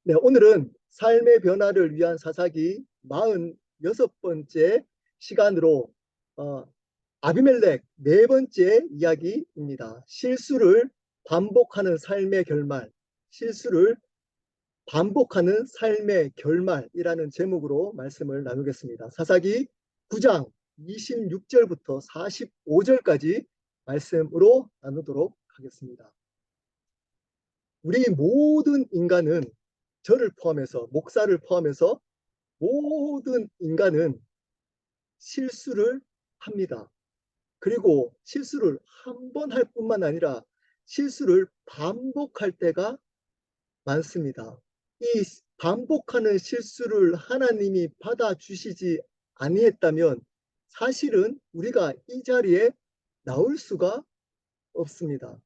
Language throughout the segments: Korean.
네, 오늘은 삶의 변화를 위한 사사기 46번째 시간으로 아비멜렉 네 번째 이야기입니다. 실수를 반복하는 삶의 결말, 실수를 반복하는 삶의 결말이라는 제목으로 말씀을 나누겠습니다. 사사기 9장 26절부터 45절까지 말씀으로 나누도록 하겠습니다. 우리 모든 인간은 저를 포함해서 목사를 포함해서 모든 인간은 실수를 합니다. 그리고 실수를 한 번 할 뿐만 아니라 실수를 반복할 때가 많습니다. 이 반복하는 실수를 하나님이 받아주시지 아니했다면 사실은 우리가 이 자리에 나올 수가 없습니다.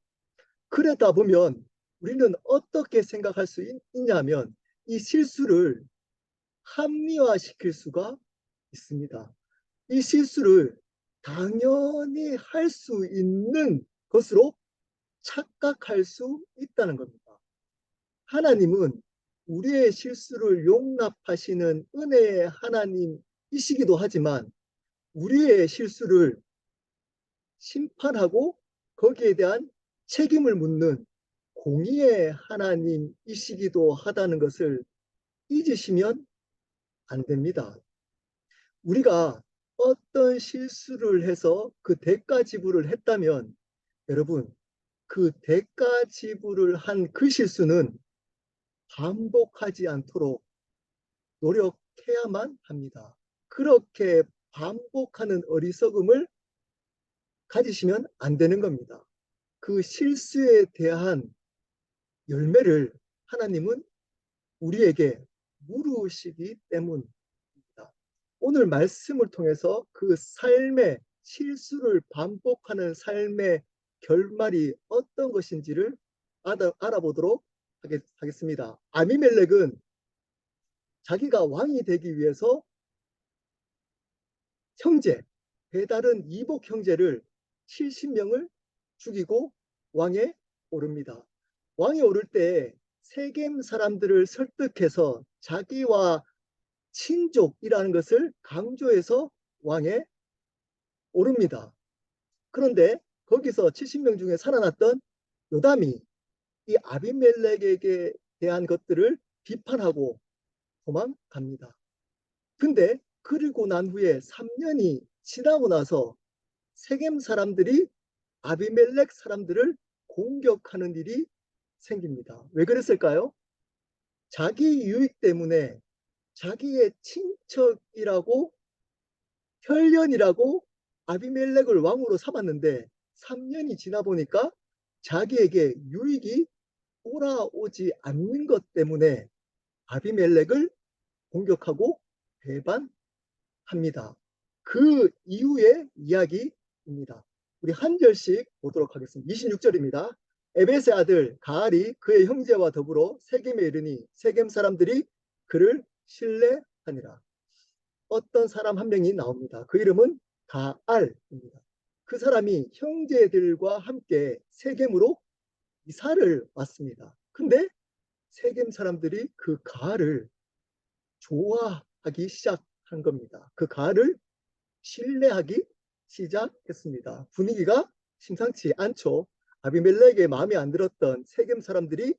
그러다 보면 우리는 어떻게 생각할 수 있냐면 이 실수를 합리화시킬 수가 있습니다. 이 실수를 당연히 할 수 있는 것으로 착각할 수 있다는 겁니다. 하나님은 우리의 실수를 용납하시는 은혜의 하나님이시기도 하지만 우리의 실수를 심판하고 거기에 대한 책임을 묻는 공의의 하나님이시기도 하다는 것을 잊으시면 안 됩니다. 우리가 어떤 실수를 해서 그 대가 지불을 했다면 여러분 그 대가 지불을 한 그 실수는 반복하지 않도록 노력해야만 합니다. 그렇게 반복하는 어리석음을 가지시면 안 되는 겁니다. 그 실수에 대한 열매를 하나님은 우리에게 물으시기 때문입니다. 오늘 말씀을 통해서 그 삶의 실수를 반복하는 삶의 결말이 어떤 것인지를 알아보도록 하겠습니다. 아비멜렉은 자기가 왕이 되기 위해서 형제, 배다른 이복 형제를 70명을 죽이고 왕에 오릅니다. 왕에 오를 때 세겜 사람들을 설득해서 자기와 친족이라는 것을 강조해서 왕에 오릅니다. 그런데 거기서 70명 중에 살아났던 요담이 이 아비멜렉에게 대한 것들을 비판하고 도망갑니다. 근데 그리고 난 후에 3년이 지나고 나서 세겜 사람들이 아비멜렉 사람들을 공격하는 일이 생깁니다. 왜 그랬을까요? 자기 유익 때문에 자기의 친척이라고 혈연이라고 아비멜렉을 왕으로 삼았는데 3년이 지나 보니까 자기에게 유익이 돌아오지 않는 것 때문에 아비멜렉을 공격하고 배반합니다. 그 이후의 이야기입니다. 우리 한 절씩 보도록 하겠습니다. 26절입니다. 에벳의 아들 가알이 그의 형제와 더불어 세겜에 이르니 세겜 사람들이 그를 신뢰하니라. 어떤 사람 한 명이 나옵니다. 그 이름은 가알입니다. 그 사람이 형제들과 함께 세겜으로 이사를 왔습니다. 근데 세겜 사람들이 그 가알을 좋아하기 시작한 겁니다. 그 가알을 신뢰하기 시작했습니다. 분위기가 심상치 않죠. 아비멜렉의 마음에 안 들었던 세겜 사람들이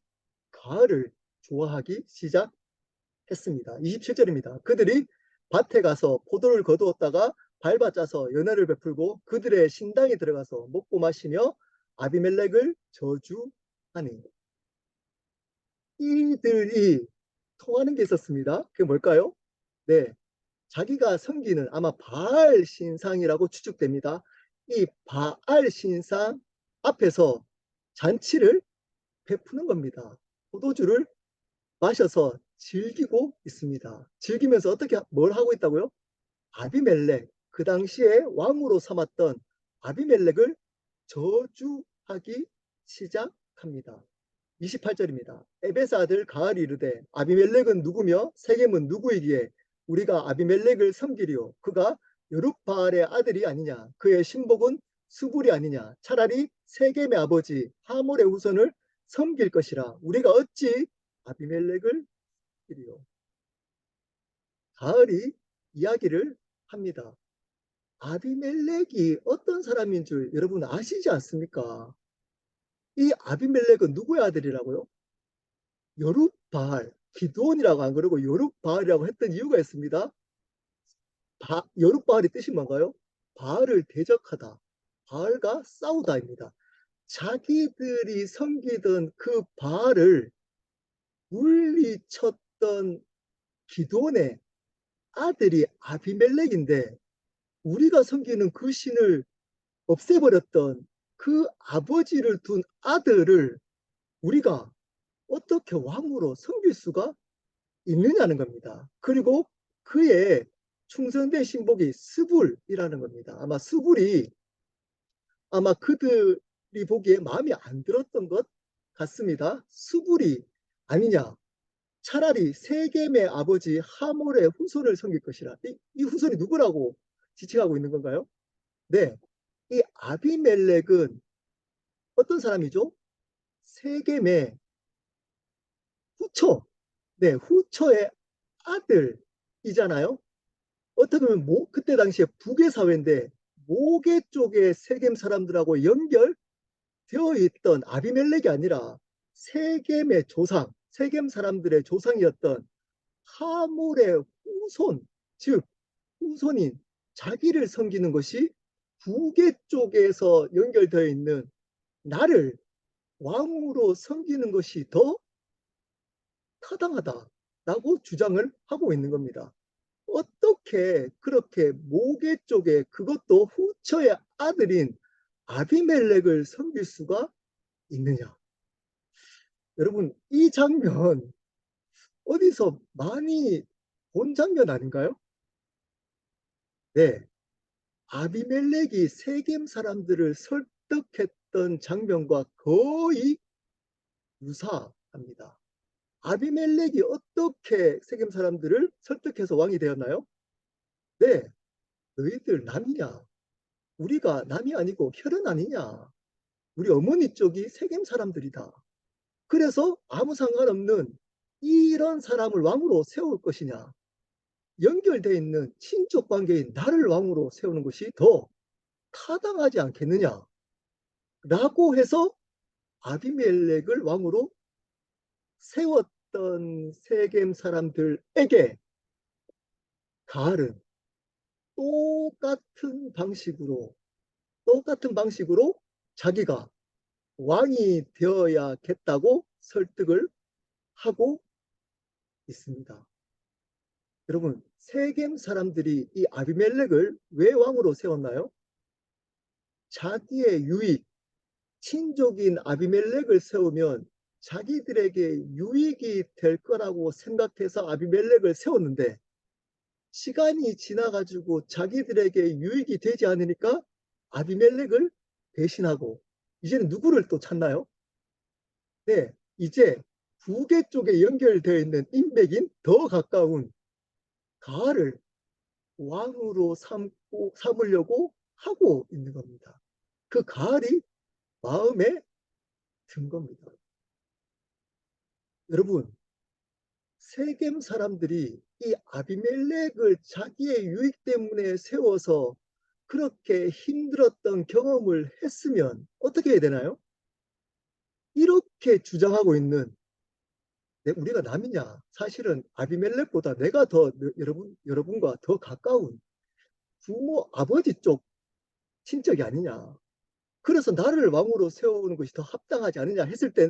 가알을 좋아하기 시작했습니다. 27절입니다. 그들이 밭에 가서 포도를 거두었다가 밟아 짜서 연회를 베풀고 그들의 신당에 들어가서 먹고 마시며 아비멜렉을 저주하니. 이들이 통하는 게 있었습니다. 그게 뭘까요? 네, 자기가 섬기는 아마 바알 신상이라고 추측됩니다. 이 바알 신상 앞에서 잔치를 베푸는 겁니다. 포도주를 마셔서 즐기고 있습니다. 즐기면서 어떻게 뭘 하고 있다고요? 아비멜렉, 그 당시에 왕으로 삼았던 아비멜렉을 저주하기 시작합니다. 28절입니다. 에베스 아들 가알이 이르되 아비멜렉은 누구며 세겜은 누구이기에 우리가 아비멜렉을 섬기리요 그가 여룹바알의 아들이 아니냐 그의 신복은 수불이 아니냐 차라리 세겜의 아버지 하몰의 후손을 섬길 것이라 우리가 어찌 아비멜렉을 가을이요. 가을이 이야기를 합니다. 아비멜렉이 어떤 사람인 줄 여러분 아시지 않습니까? 이 아비멜렉은 누구의 아들이라고요? 여룹바알, 기드온이라고 안 그러고 여룹바알이라고 했던 이유가 있습니다. 여룹바알이 뜻이 뭔가요? 바알을 대적하다, 바알과 싸우다입니다. 자기들이 섬기던 그 바알을 물리쳤던 기드온의 아들이 아비멜렉인데, 우리가 섬기는 그 신을 없애버렸던 그 아버지를 둔 아들을 우리가 어떻게 왕으로 섬길 수가 있느냐는 겁니다. 그리고 그의 충성된 신복이 스불이라는 겁니다. 아마 스불이 아마 그들이 보기에 마음에 안 들었던 것 같습니다. 스불이 아니냐, 차라리 세겜의 아버지 하몰의 후손을 섬길 것이라. 이 후손이 누구라고 지칭하고 있는 건가요? 네, 이 아비멜렉은 어떤 사람이죠? 세겜의 후처, 네, 후처의 아들이잖아요. 어떻게 보면 그때 당시에 북의 사회인데 모계 쪽의 세겜 사람들하고 연결되어 있던 아비멜렉이 아니라 세겜의 조상, 세겜 사람들의 조상이었던 하몰의 후손, 즉 후손인 자기를 섬기는 것이 북의 쪽에서 연결되어 있는 나를 왕으로 섬기는 것이 더 타당하다라고 주장을 하고 있는 겁니다. 어떻게 그렇게 모계 쪽에, 그것도 후처의 아들인 아비멜렉을 섬길 수가 있느냐. 여러분, 이 장면 어디서 많이 본 장면 아닌가요? 네, 아비멜렉이 세겜 사람들을 설득했던 장면과 거의 유사합니다. 아비멜렉이 어떻게 세겜 사람들을 설득해서 왕이 되었나요? 네, 너희들 남이냐? 우리가 남이 아니고 혈연 아니냐? 우리 어머니 쪽이 세겜 사람들이다. 그래서 아무 상관없는 이런 사람을 왕으로 세울 것이냐? 연결되어 있는 친족 관계인 나를 왕으로 세우는 것이 더 타당하지 않겠느냐? 라고 해서 아비멜렉을 왕으로 세웠던 세겜 사람들에게 가을은 똑같은 방식으로 자기가 왕이 되어야겠다고 설득을 하고 있습니다. 여러분, 세겜 사람들이 이 아비멜렉을 왜 왕으로 세웠나요? 자기의 유익, 친족인 아비멜렉을 세우면 자기들에게 유익이 될 거라고 생각해서 아비멜렉을 세웠는데, 시간이 지나가지고 자기들에게 유익이 되지 않으니까 아비멜렉을 배신하고 이제는 누구를 또 찾나요? 네, 이제 부계 쪽에 연결되어 있는 인맥인 더 가까운 가알을 왕으로 삼으려고 하고 있는 겁니다. 그 가알이 마음에 든 겁니다. 여러분, 세겜 사람들이 이 아비멜렉을 자기의 유익 때문에 세워서 그렇게 힘들었던 경험을 했으면 어떻게 해야 되나요? 이렇게 주장하고 있는 우리가 남이냐? 사실은 아비멜렉보다 내가 더 여러분과 더 가까운 부모, 아버지 쪽 친척이 아니냐. 그래서 나를 왕으로 세우는 것이 더 합당하지 않느냐 했을 때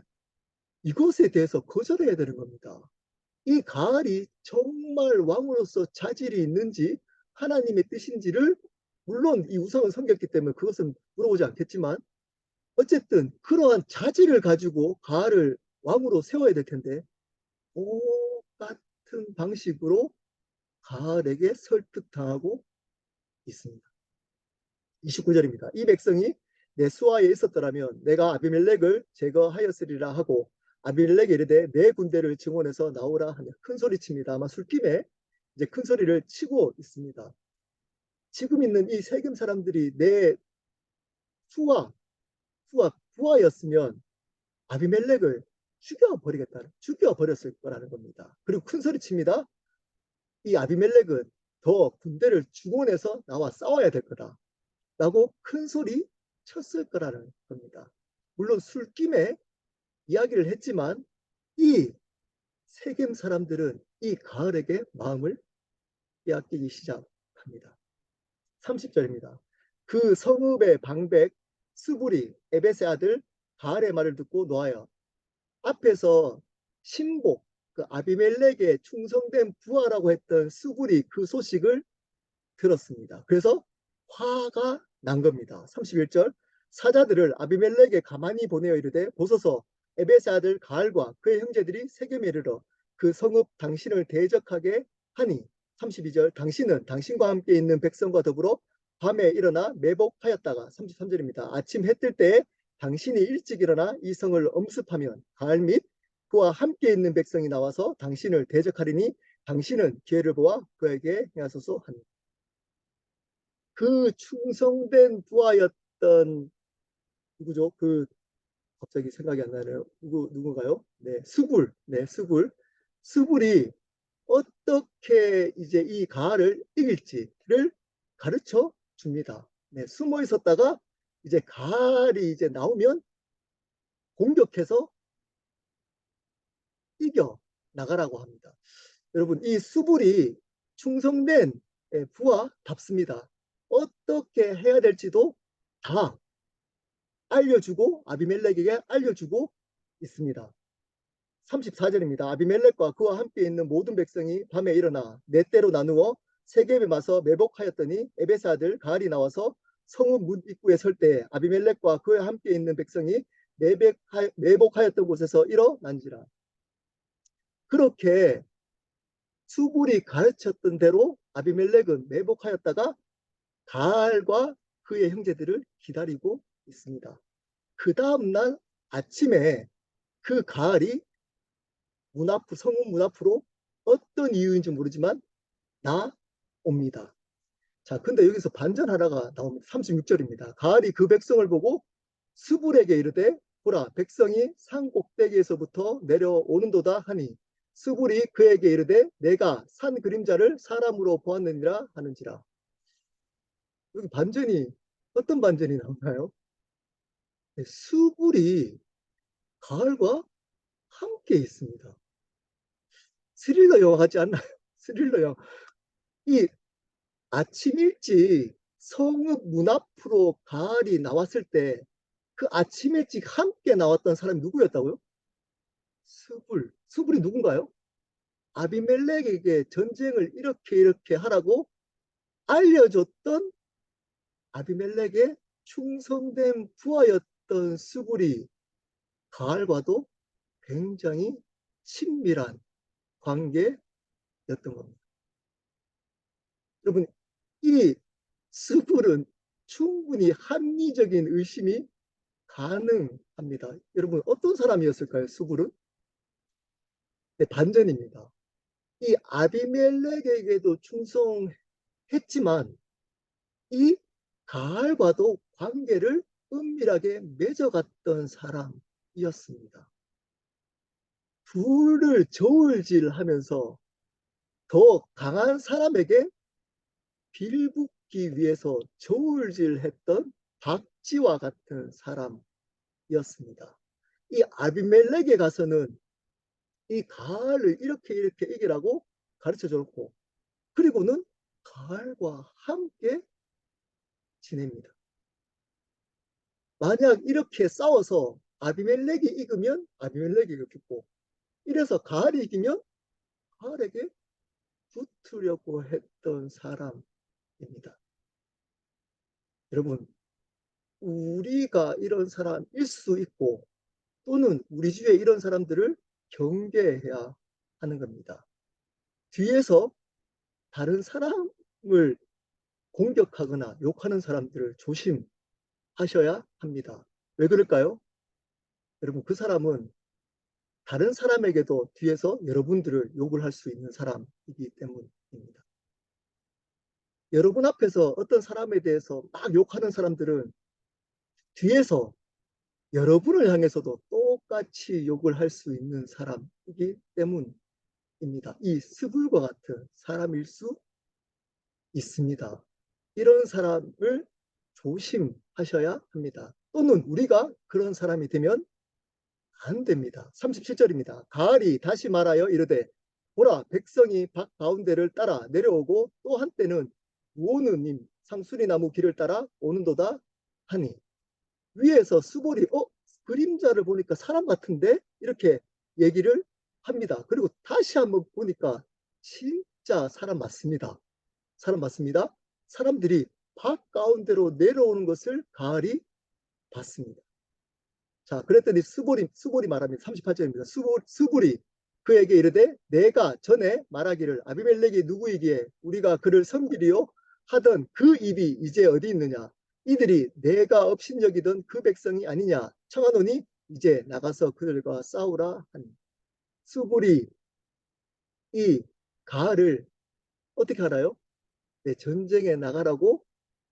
이것에 대해서 거절해야 되는 겁니다. 이 가을이 정말 왕으로서 자질이 있는지 하나님의 뜻인지를, 물론 이 우상을 섬겼기 때문에 그것은 물어보지 않겠지만, 어쨌든 그러한 자질을 가지고 가을을 왕으로 세워야 될 텐데 똑같은 방식으로 가을에게 설득당하고 있습니다. 29절입니다. 이 백성이 내 수하에 있었더라면 내가 아비멜렉을 제거하였으리라 하고 아비멜렉이 이르되 내 군대를 증원해서 나오라 하며 큰 소리칩니다. 아마 술김에 이제 큰 소리를 치고 있습니다. 지금 있는 이 세겜 사람들이 내 수하 부하였으면 아비멜렉을 죽여버렸을 거라는 겁니다. 그리고 큰 소리 칩니다. 이 아비멜렉은 더 군대를 중원해서 나와 싸워야 될 거다. 라고 큰 소리 쳤을 거라는 겁니다. 물론 술김에 이야기를 했지만 이 세겜 사람들은 이 가을에게 마음을 빼앗기기 시작합니다. 30절입니다. 그 성읍의 방백 스불이 에벳의 아들 가알의 말을 듣고 놓아요. 앞에서 신복, 그 아비멜렉의 충성된 부하라고 했던 스불이 그 소식을 들었습니다. 그래서 화가 난 겁니다. 31절 사자들을 아비멜렉에 가만히 보내어 이르되 보소서 에벳의 아들 가알과 그의 형제들이 세겜에 이르러 그 성읍 당신을 대적하게 하니 32절 당신은 당신과 함께 있는 백성과 더불어 밤에 일어나 매복하였다가 33절입니다. 아침 해 뜰 때에 당신이 일찍 일어나 이 성을 엄습하면 가알 및 그와 함께 있는 백성이 나와서 당신을 대적하리니 당신은 기회를 보아 그에게 행하소서 하니 그 충성된 부하였던 누구죠? 그 갑자기 생각이 안 나네요. 누군가요? 네, 수불. 네, 수불. 수불이 어떻게 이제 이 가를 이길지를 가르쳐 줍니다. 네, 숨어 있었다가 이제 가을이 이제 나오면 공격해서 이겨 나가라고 합니다. 여러분, 이 수불이 충성된 부하답습니다. 어떻게 해야 될지도 다 알려주고 아비멜렉에게 알려주고 있습니다. 34절입니다. 아비멜렉과 그와 함께 있는 모든 백성이 밤에 일어나 네 때로 나누어 세겜에 마서 매복하였더니 에베스 아들 가알이 나와서 성읍 문 입구에 설 때 아비멜렉과 그와 함께 있는 백성이 매복하였던 곳에서 일어난지라. 그렇게 수불이 가르쳤던 대로 아비멜렉은 매복하였다가 가알과 그의 형제들을 기다리고 있습니다. 그 다음날 아침에 그 가을이 성읍 문 앞으로 어떤 이유인지 모르지만 나옵니다. 자, 근데 여기서 반전 하나가 나옵니다. 36절입니다. 가을이 그 백성을 보고 스불에게 이르되 보라 백성이 산 꼭대기에서부터 내려오는도다 하니 스불이 그에게 이르되 내가 산 그림자를 사람으로 보았느니라 하는지라. 여기 반전이 어떤 반전이 나오나요? 네, 스불이 가을과 함께 있습니다. 스릴러 영화 같지 않나요? 스릴러 영화. 이 아침 일찍 성읍 문 앞으로 가을이 나왔을 때 그 아침 일찍 함께 나왔던 사람이 누구였다고요? 스불이 누군가요? 아비멜렉에게 전쟁을 이렇게 하라고 알려줬던 아비멜렉의 충성된 부하였던 스불이 가알과도 굉장히 친밀한 관계였던 겁니다. 여러분, 이 스불은 충분히 합리적인 의심이 가능합니다. 여러분, 어떤 사람이었을까요? 스불은? 네, 반전입니다. 이 아비멜렉에게도 충성했지만 이 가알과도 관계를 은밀하게 맺어갔던 사람이었습니다. 둘을 저울질하면서 더 강한 사람에게 빌붙기 위해서 저울질했던 박쥐와 같은 사람이었습니다. 이 아비멜렉에 가서는 이 가알을 이렇게 이기라고 가르쳐 줬고 그리고는 가알과 함께 지냅니다. 만약 이렇게 싸워서 아비멜렉이 이기면 아비멜렉이 죽고 이래서 가알이 이기면 가알에게 붙으려고 했던 사람입니다. 여러분, 우리가 이런 사람일 수 있고 또는 우리 주위에 이런 사람들을 경계해야 하는 겁니다. 뒤에서 다른 사람을 공격하거나 욕하는 사람들을 조심하셔야 합니다. 왜 그럴까요? 여러분, 그 사람은 다른 사람에게도 뒤에서 여러분들을 욕을 할 수 있는 사람이기 때문입니다. 여러분 앞에서 어떤 사람에 대해서 막 욕하는 사람들은 뒤에서 여러분을 향해서도 똑같이 욕을 할 수 있는 사람이기 때문입니다. 이 스불과 같은 사람일 수 있습니다. 이런 사람을 조심하셔야 합니다. 또는 우리가 그런 사람이 되면 안 됩니다. 37절입니다. 가을이 다시 말하여 이르되 보라 백성이 밭 가운데를 따라 내려오고 또 한때는 우오느님 상수리 나무 길을 따라 오는도다 하니 위에서 수볼이 그림자를 보니까 사람 같은데 이렇게 얘기를 합니다. 그리고 다시 한번 보니까 진짜 사람 맞습니다. 사람 맞습니다. 사람들이 밭 가운데로 내려오는 것을 가을이 봤습니다. 자, 그랬더니 수볼이 말합니다. 38절입니다. 수볼이 그에게 이르되 내가 전에 말하기를 아비멜렉이 누구이기에 우리가 그를 섬기리요 하던 그 입이 이제 어디 있느냐 이들이 내가 업신여기던 그 백성이 아니냐 청하노니 이제 나가서 그들과 싸우라 하니 수볼이 이 가을을 어떻게 알아요? 네, 전쟁에 나가라고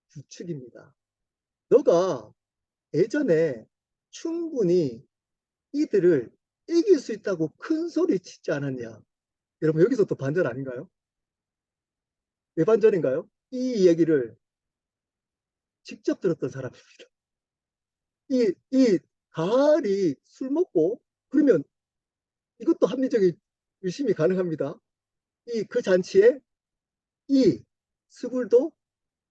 부축입니다. 너가 예전에 충분히 이들을 이길 수 있다고 큰 소리 치지 않았냐? 여러분 여기서 또 반전 아닌가요? 왜 반전인가요? 이 얘기를 직접 들었던 사람입니다. 이 가을이 술 먹고 그러면 이것도 합리적인 의심이 가능합니다. 이 그 잔치에 이 스불도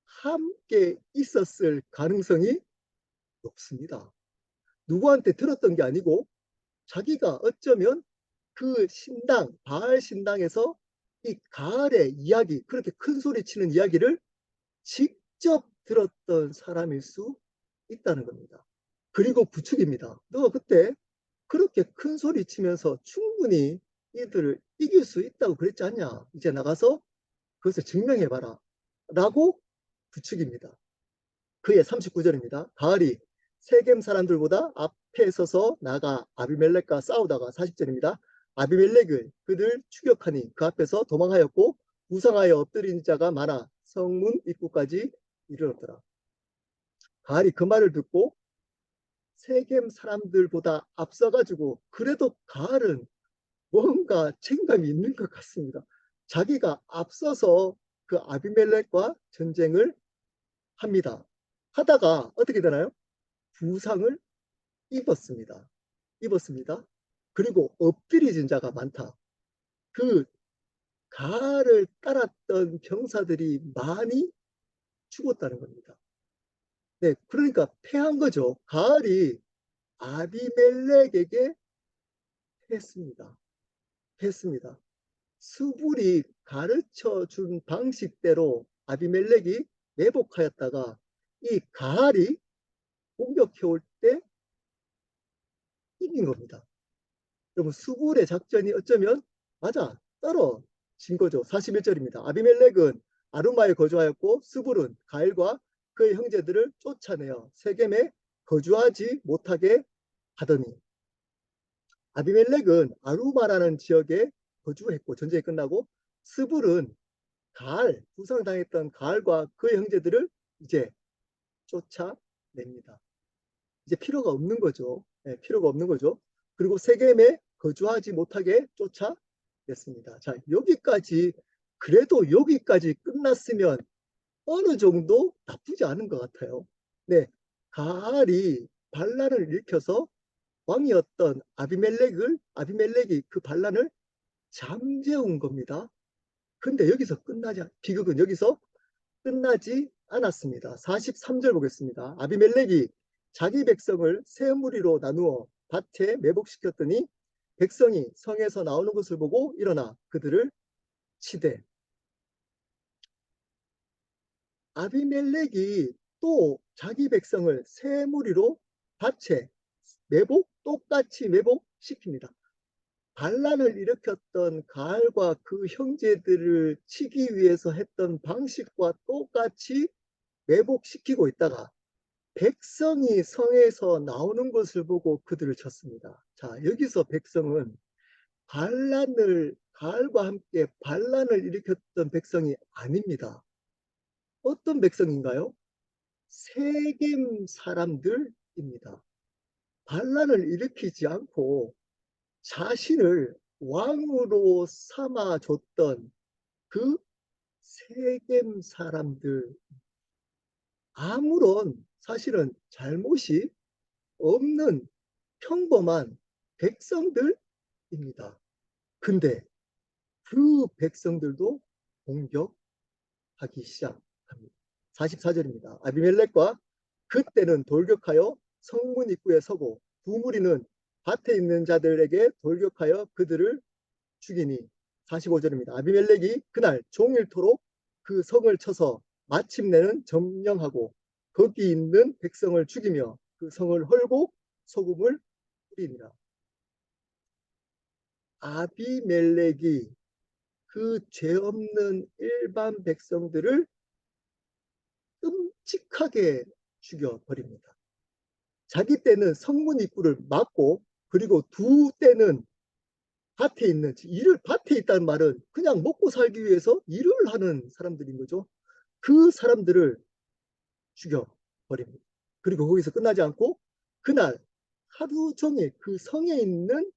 함께 있었을 가능성이 높습니다. 누구한테 들었던 게 아니고 자기가 어쩌면 그 신당, 바알 신당에서 이 가을의 이야기, 그렇게 큰 소리 치는 이야기를 직접 들었던 사람일 수 있다는 겁니다. 그리고 부축입니다. 너 그때 그렇게 큰 소리 치면서 충분히 이들을 이길 수 있다고 그랬지 않냐? 이제 나가서 그것을 증명해봐라. 라고 부축입니다. 그의 39절입니다. 가을이 세겜 사람들보다 앞에 서서 나가 아비멜렉과 싸우다가 40절입니다. 아비멜렉을 그들 추격하니 그 앞에서 도망하였고 부상하여 엎드린 자가 많아 성문 입구까지 이르렀더라. 가을이 그 말을 듣고 세겜 사람들보다 앞서가지고 그래도 가을은 뭔가 책임감이 있는 것 같습니다. 자기가 앞서서 그 아비멜렉과 전쟁을 합니다. 하다가 어떻게 되나요? 부상을 입었습니다. 입었습니다. 그리고 엎드려진 자가 많다. 그 가를 따랐던 병사들이 많이 죽었다는 겁니다. 네, 그러니까 패한 거죠. 가을이 아비멜렉에게 패했습니다. 패했습니다. 수불이 가르쳐 준 방식대로 아비멜렉이 매복하였다가 이 가을이 공격해 올 때 이긴 겁니다. 여러분 수불의 작전이 어쩌면 맞아 떨어진 거죠. 41절입니다. 아비멜렉은 아루마에 거주하였고 수불은 가일과 그의 형제들을 쫓아내어 세겜에 거주하지 못하게 하더니 아비멜렉은 아루마라는 지역에 거주했고 전쟁이 끝나고 스불은 가알 부상당했던 가알과 그의 형제들을 이제 쫓아냅니다. 이제 필요가 없는 거죠. 네, 필요가 없는 거죠. 그리고 세겜에 거주하지 못하게 쫓아냈습니다. 자, 여기까지 그래도 여기까지 끝났으면 어느 정도 나쁘지 않은 것 같아요. 네, 가알이 반란을 일으켜서 왕이었던 아비멜렉이 그 반란을 잠재운 겁니다. 근데 여기서 비극은 여기서 끝나지 않았습니다. 43절 보겠습니다. 아비멜렉이 자기 백성을 세 무리로 나누어 밭에 매복시켰더니 백성이 성에서 나오는 것을 보고 일어나 그들을 치되 아비멜렉이 또 자기 백성을 세 무리로 밭에 똑같이 매복시킵니다. 반란을 일으켰던 가알과 그 형제들을 치기 위해서 했던 방식과 똑같이 매복시키고 있다가 백성이 성에서 나오는 것을 보고 그들을 쳤습니다. 자, 여기서 백성은 가알과 함께 반란을 일으켰던 백성이 아닙니다. 어떤 백성인가요? 세겜 사람들입니다. 반란을 일으키지 않고 자신을 왕으로 삼아줬던 그 세겜 사람들, 아무런 사실은 잘못이 없는 평범한 백성들입니다. 근데 그 백성들도 공격하기 시작합니다. 44절입니다. 아비멜렉과 그때는 돌격하여 성문 입구에 서고 두 무리는 밭에 있는 자들에게 돌격하여 그들을 죽이니. 45절입니다. 아비멜렉이 그날 종일토록 그 성을 쳐서 마침내는 점령하고 거기 있는 백성을 죽이며 그 성을 헐고 소금을 뿌리니라. 아비멜렉이 그 죄 없는 일반 백성들을 끔찍하게 죽여버립니다. 자기 때는 성문 입구를 막고, 그리고 두 때는 밭에 있는, 일을 밭에 있다는 말은 그냥 먹고 살기 위해서 일을 하는 사람들인 거죠. 그 사람들을 죽여버립니다. 그리고 거기서 끝나지 않고 그날 하루 종일 그 성에 있는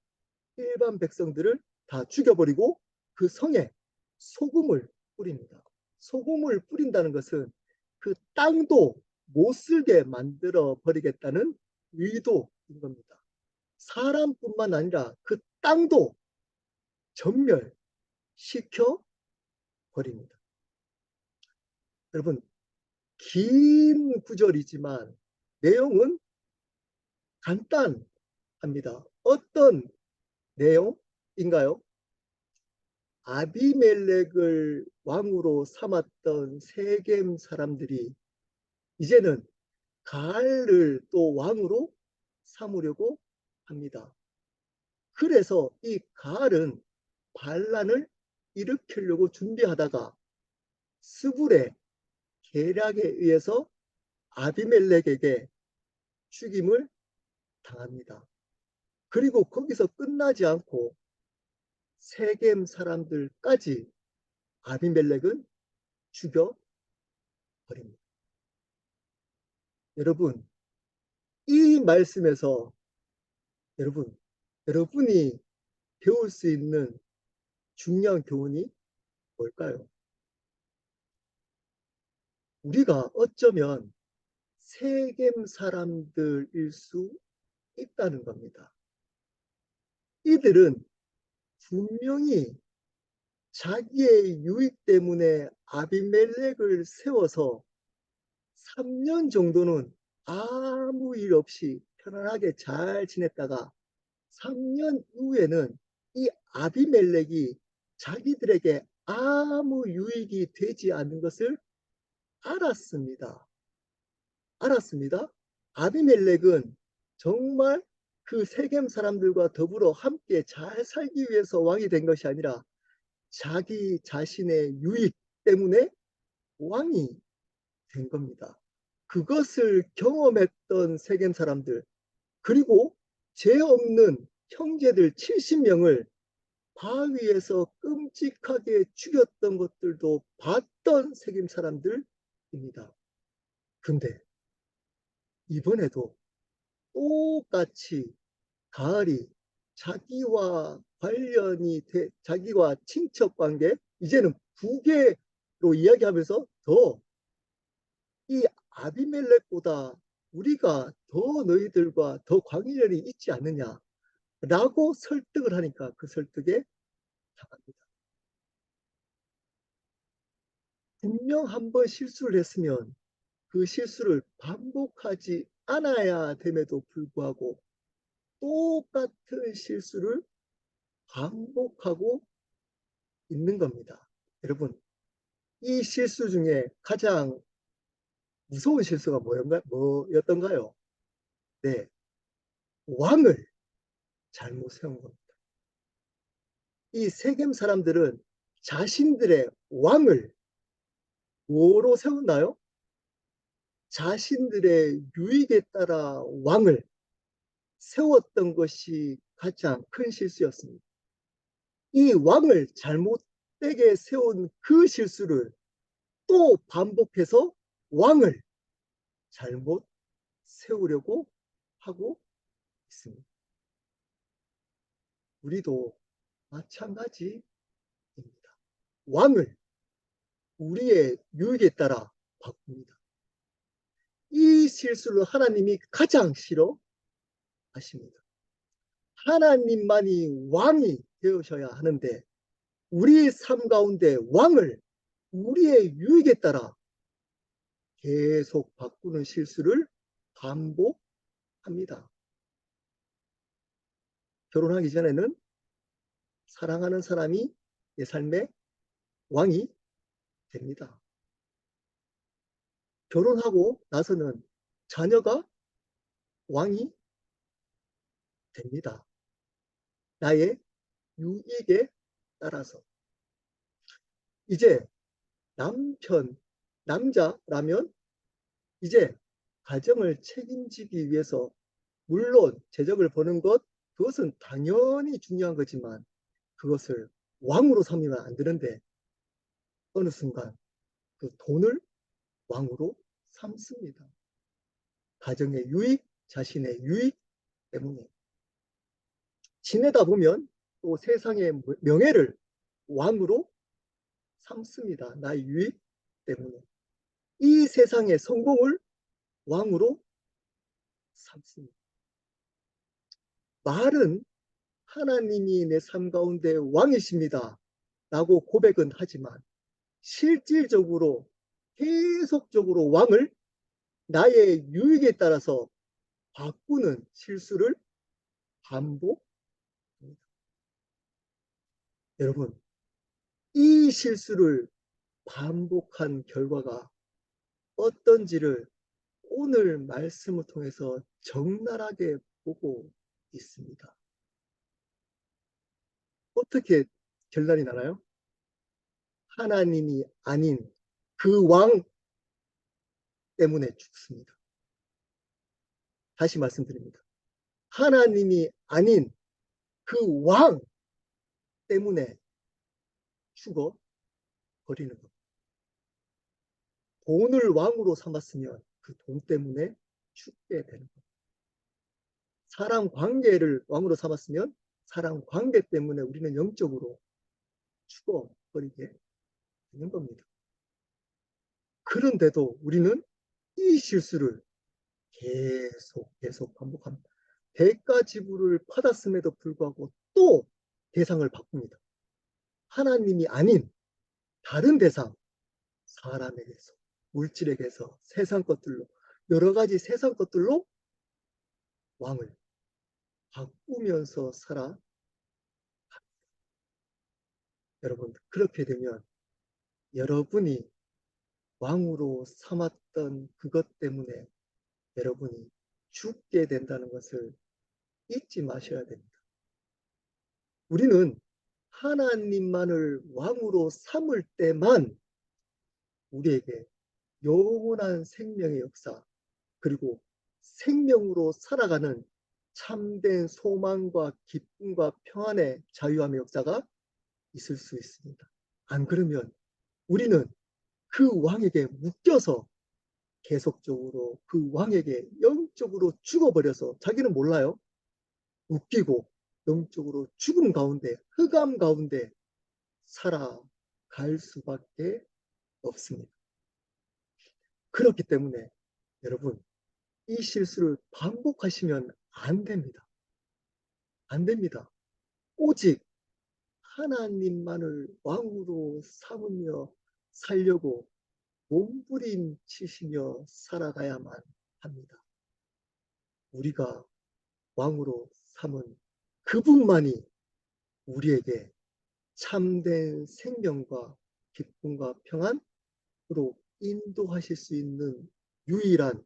일반 백성들을 다 죽여버리고 그 성에 소금을 뿌립니다. 소금을 뿌린다는 것은 그 땅도 못 쓸게 만들어 버리겠다는 의도인 겁니다. 사람뿐만 아니라 그 땅도 전멸시켜 버립니다. 여러분, 긴 구절이지만 내용은 간단합니다. 어떤 내용인가요? 아비멜렉을 왕으로 삼았던 세겜 사람들이 이제는 가알을 또 왕으로 삼으려고 합니다. 그래서 이 가알은 반란을 일으키려고 준비하다가 스불의 계략에 의해서 아비멜렉에게 죽임을 당합니다. 그리고 거기서 끝나지 않고 세겜 사람들까지 아비멜렉은 죽여버립니다. 여러분, 이 말씀에서 여러분이 배울 수 있는 중요한 교훈이 뭘까요? 우리가 어쩌면 세겜 사람들일 수 있다는 겁니다. 이들은 분명히 자기의 유익 때문에 아비멜렉을 세워서 3년 정도는 아무 일 없이 편안하게 잘 지냈다가 3년 이후에는 이 아비멜렉이 자기들에게 아무 유익이 되지 않는 것을 알았습니다. 알았습니다. 아비멜렉은 정말 그 세겜 사람들과 더불어 함께 잘 살기 위해서 왕이 된 것이 아니라 자기 자신의 유익 때문에 왕이 된 겁니다. 그것을 경험했던 세겜 사람들, 그리고 죄 없는 형제들 70명을 바위에서 끔찍하게 죽였던 것들도 봤던 세겜 사람들입니다. 근데 이번에도 똑같이 가을이 자기와 관련이 자기와 친척 관계, 이제는 부계로 이야기하면서 더 이 아비멜렉보다 우리가 더 너희들과 더 관련이 있지 않느냐라고 설득을 하니까 그 설득에 당합니다. 분명 한 번 실수를 했으면 그 실수를 반복하지 않아야 됨에도 불구하고 똑같은 실수를 반복하고 있는 겁니다. 여러분, 이 실수 중에 가장 무서운 실수가 뭐였던가요? 네, 왕을 잘못 세운 겁니다. 이 세겜 사람들은 자신들의 왕을 뭐로 세웠나요? 자신들의 유익에 따라 왕을 세웠던 것이 가장 큰 실수였습니다. 이 왕을 잘못되게 세운 그 실수를 또 반복해서 왕을 잘못 세우려고 하고 있습니다. 우리도 마찬가지입니다. 왕을 우리의 유익에 따라 바꿉니다. 이 실수를 하나님이 가장 싫어하십니다. 하나님만이 왕이 되으셔야 하는데 우리 삶 가운데 왕을 우리의 유익에 따라 계속 바꾸는 실수를 반복합니다. 결혼하기 전에는 사랑하는 사람이 내 삶의 왕이 됩니다. 결혼하고 나서는 자녀가 왕이 됩니다. 나의 유익에 따라서. 이제 남자라면 이제 가정을 책임지기 위해서 물론 재적을 버는 것, 그것은 당연히 중요한 거지만 그것을 왕으로 삼으면 안 되는데 어느 순간 그 돈을 왕으로 삼습니다. 가정의 유익, 자신의 유익 때문에. 지내다 보면 또 세상의 명예를 왕으로 삼습니다. 나의 유익 때문에. 이 세상의 성공을 왕으로 삼습니다. 말은 하나님이 내 삶 가운데 왕이십니다 라고 고백은 하지만 실질적으로 계속적으로 왕을 나의 유익에 따라서 바꾸는 실수를 반복합니다. 여러분, 이 실수를 반복한 결과가 어떤지를 오늘 말씀을 통해서 적나라하게 보고 있습니다. 어떻게 결단이 나나요? 하나님이 아닌 그 왕 때문에 죽습니다. 다시 말씀드립니다. 하나님이 아닌 그 왕 때문에 죽어버리는 것. 돈을 왕으로 삼았으면 그 돈 때문에 죽게 되는 것. 사람 관계를 왕으로 삼았으면 사람 관계 때문에 우리는 영적으로 죽어버리게 되는 겁니다. 그런데도 우리는 이 실수를 계속 반복합니다. 대가 지불을 받았음에도 불구하고 또 대상을 바꿉니다. 하나님이 아닌 다른 대상, 사람에게서, 물질에게서, 세상 것들로, 여러 가지 세상 것들로 왕을 바꾸면서 살아갑니다. 여러분, 그렇게 되면 여러분이 왕으로 삼았던 그것 때문에 여러분이 죽게 된다는 것을 잊지 마셔야 됩니다. 우리는 하나님만을 왕으로 삼을 때만 우리에게 영원한 생명의 역사, 그리고 생명으로 살아가는 참된 소망과 기쁨과 평안의 자유함의 역사가 있을 수 있습니다. 안 그러면 우리는 그 왕에게 묶여서 계속적으로 그 왕에게 영적으로 죽어버려서 자기는 몰라요. 웃기고 영적으로 죽음 가운데, 흑암 가운데 살아갈 수밖에 없습니다. 그렇기 때문에 여러분, 이 실수를 반복하시면 안 됩니다. 안 됩니다. 오직 하나님만을 왕으로 삼으며 살려고 몸부림치시며 살아가야만 합니다. 우리가 왕으로 삼은 그분만이 우리에게 참된 생명과 기쁨과 평안으로 인도하실 수 있는 유일한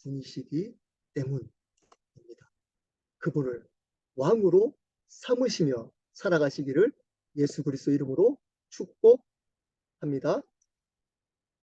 분이시기 때문입니다. 그분을 왕으로 삼으시며 살아가시기를 예수 그리스도 이름으로 축복합니다.